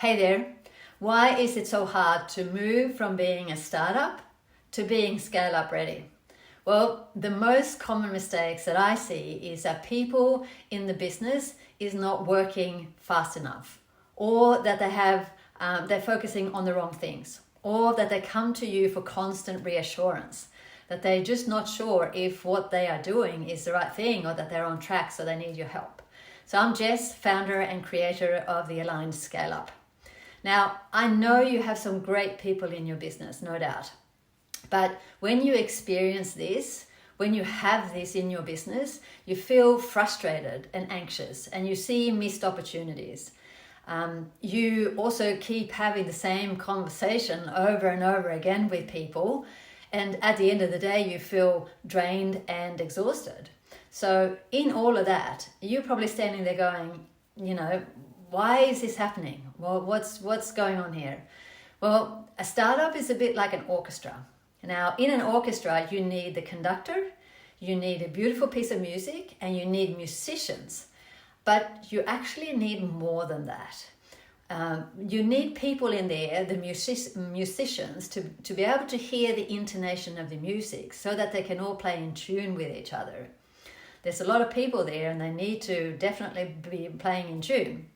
Hey there. Why is it so hard to move from being a startup to being scale up ready? Well, the most common mistakes that I see is that people in the business is not working fast enough, or that they're focusing on the wrong things, or that they come to you for constant reassurance, that they're just not sure if what they are doing is the right thing or that they're on track, so they need your help. So I'm Jess, founder and creator of the Aligned Scale Up. Now, I know you have some great people in your business, no doubt. But when you experience this, when you have this in your business, you feel frustrated and anxious and you see missed opportunities. You also keep having the same conversation over and over again with people. And at the end of the day, you feel drained and exhausted. So in all of that, you're probably standing there going, why is this happening? Well, what's going on here? Well, a startup is a bit like an orchestra. Now, in an orchestra, you need the conductor, you need a beautiful piece of music, and you need musicians. But you actually need more than that. You need people in there, the musicians, to be able to hear the intonation of the music so that they can all play in tune with each other. There's a lot of people there and they need to definitely be playing in tune.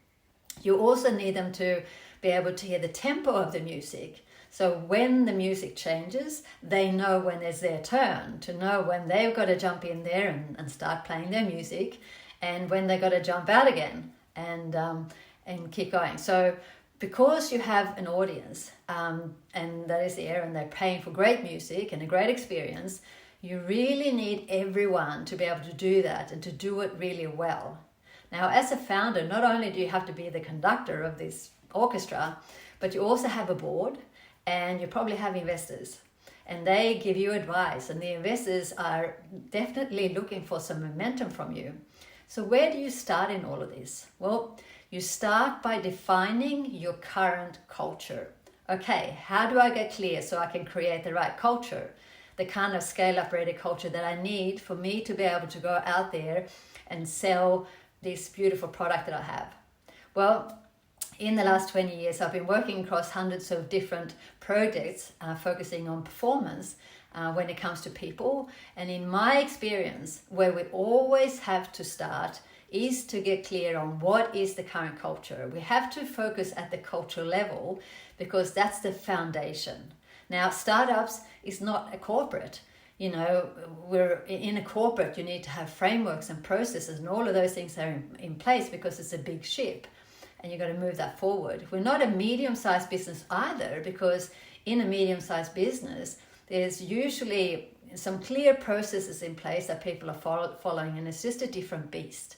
You also need them to be able to hear the tempo of the music. So when the music changes, they know when it's their turn, to know when they've got to jump in there and start playing their music, and when they've got to jump out again and keep going. So because you have an audience and that is there and they're paying for great music and a great experience, you really need everyone to be able to do that and to do it really well. Now, as a founder, not only do you have to be the conductor of this orchestra, but you also have a board and you probably have investors. And they give you advice, and the investors are definitely looking for some momentum from you. So where do you start in all of this? Well, you start by defining your current culture. Okay, how do I get clear so I can create the right culture? The kind of scale-up ready culture that I need for me to be able to go out there and sell this beautiful product that I have. Well, in the last 20 years, I've been working across hundreds of different projects focusing on performance when it comes to people. And in my experience, where we always have to start is to get clear on what is the current culture. We have to focus at the cultural level because that's the foundation. Now, startups is not a corporate. We're in a corporate, you need to have frameworks and processes and all of those things are in place because it's a big ship and you've got to move that forward. We're not a medium-sized business either, because in a medium-sized business, there's usually some clear processes in place that people are following, and it's just a different beast.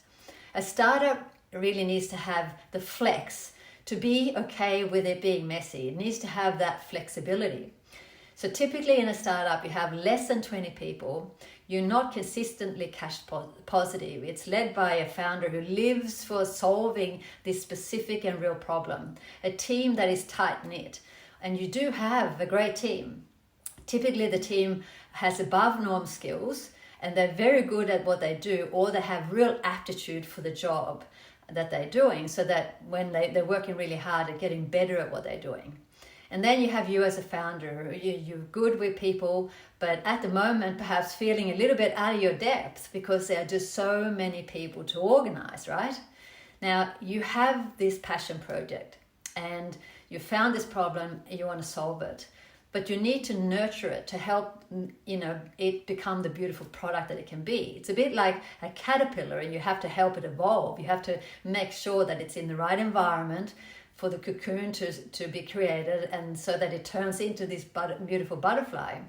A startup really needs to have the flex to be okay with it being messy. It needs to have that flexibility. So typically in a startup, you have less than 20 people. You're not consistently cash positive. It's led by a founder who lives for solving this specific and real problem. A team that is tight-knit. And you do have a great team. Typically the team has above norm skills and they're very good at what they do, or they have real aptitude for the job that they're doing, so that when they're working really hard at getting better at what they're doing. And then you have you as a founder. You're good with people, but at the moment perhaps feeling a little bit out of your depth because there are just so many people to organize, right? Now, you have this passion project and you found this problem and you want to solve it, but you need to nurture it to help it become the beautiful product that it can be. It's a bit like a caterpillar, and you have to help it evolve. You have to make sure that it's in the right environment for the cocoon to be created, and so that it turns into this beautiful butterfly.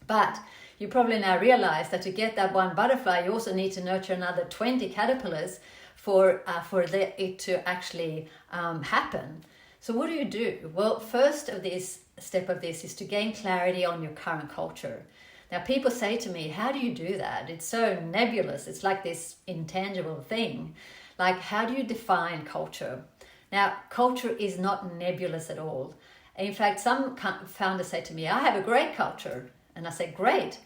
But you probably now realize that to get that one butterfly, you also need to nurture another 20 caterpillars for it to actually happen. So what do? Well, first step of this is to gain clarity on your current culture. Now, people say to me, how do you do that? It's so nebulous. It's like this intangible thing. Like, how do you define culture? Now, culture is not nebulous at all. In fact, some founders say to me, I have a great culture. And I say, great.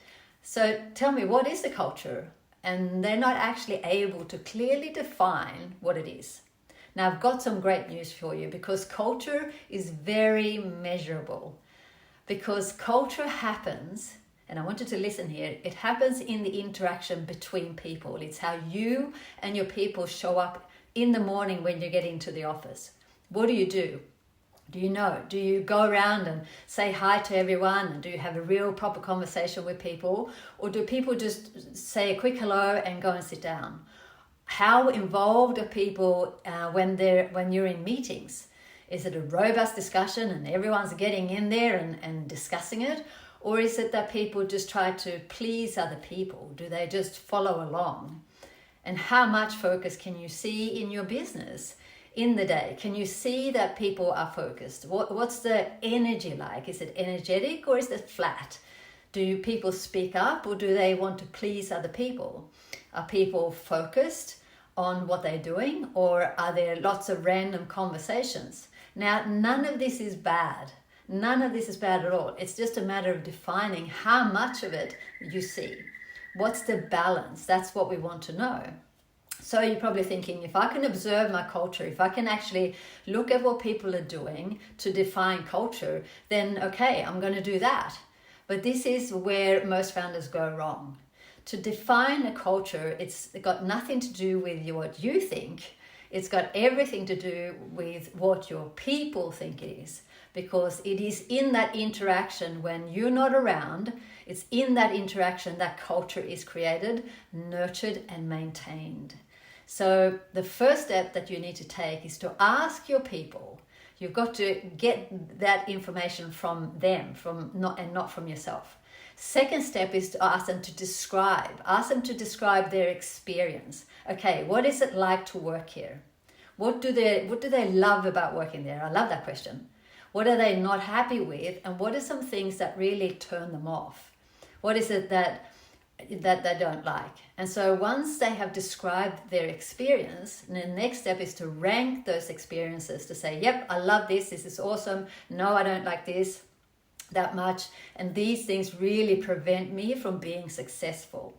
So tell me, what is the culture? And they're not actually able to clearly define what it is. Now, I've got some great news for you, because culture is very measurable. Because culture happens, and I want you to listen here, it happens in the interaction between people. It's how you and your people show up in the morning when you get into the office. What do? Do you know? Do you go around and say hi to everyone? And do you have a real proper conversation with people? Or do people just say a quick hello and go and sit down? How involved are people when you're in meetings? Is it a robust discussion and everyone's getting in there and discussing it? Or is it that people just try to please other people? Do they just follow along? And how much focus can you see in your business in the day? Can you see that people are focused? What's the energy like? Is it energetic or is it flat? Do people speak up or do they want to please other people? Are people focused on what they're doing, or are there lots of random conversations? Now, none of this is bad. None of this is bad at all. It's just a matter of defining how much of it you see. What's the balance? That's what we want to know. So you're probably thinking, if I can observe my culture, if I can actually look at what people are doing to define culture, then okay, I'm going to do that. But this is where most founders go wrong. To define a culture, it's got nothing to do with what you think. It's got everything to do with what your people think it is. Because it is in that interaction when you're not around, it's in that interaction that culture is created, nurtured, and maintained. So the first step that you need to take is to ask your people. You've got to get that information from them, not from yourself. Second step is to ask them to describe. Ask them to describe their experience. Okay, what is it like to work here? What do they love about working there? I love that question. What are they not happy with? And what are some things that really turn them off? What is it that they don't like? And so once they have described their experience, the next step is to rank those experiences to say, yep, I love this. This is awesome. No, I don't like this that much. And these things really prevent me from being successful.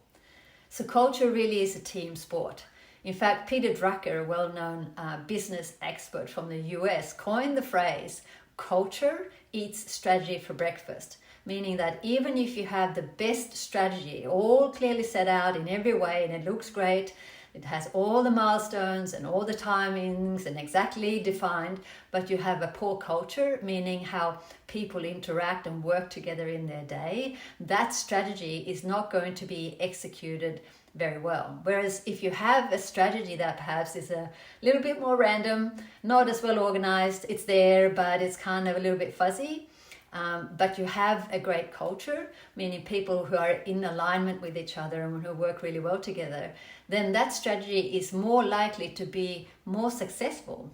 So culture really is a team sport. In fact, Peter Drucker, a well-known business expert from the US, coined the phrase, culture eats strategy for breakfast, meaning that even if you have the best strategy, all clearly set out in every way, and it looks great, it has all the milestones and all the timings and exactly defined, but you have a poor culture, meaning how people interact and work together in their day, that strategy is not going to be executed very well. Whereas if you have a strategy that perhaps is a little bit more random, not as well organized, it's there, but it's kind of a little bit fuzzy, but you have a great culture, meaning people who are in alignment with each other and who work really well together, then that strategy is more likely to be more successful.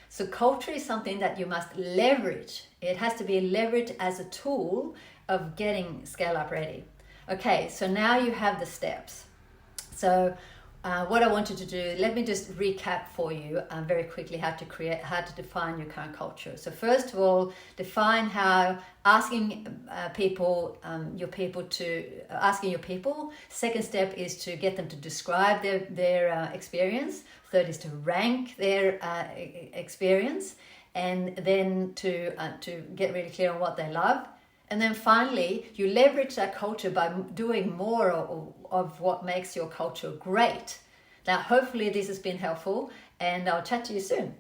So culture is something that you must leverage. It has to be leveraged as a tool of getting Scale Up ready. Okay, so now you have the steps. So what I want you to do, let me just recap for you very quickly how to define your current culture. So first of all, define how asking your people. Second step is to get them to describe their experience. Third is to rank their experience, and then to get really clear on what they love. And then finally, you leverage that culture by doing more of what makes your culture great. Now, hopefully this has been helpful, and I'll chat to you soon.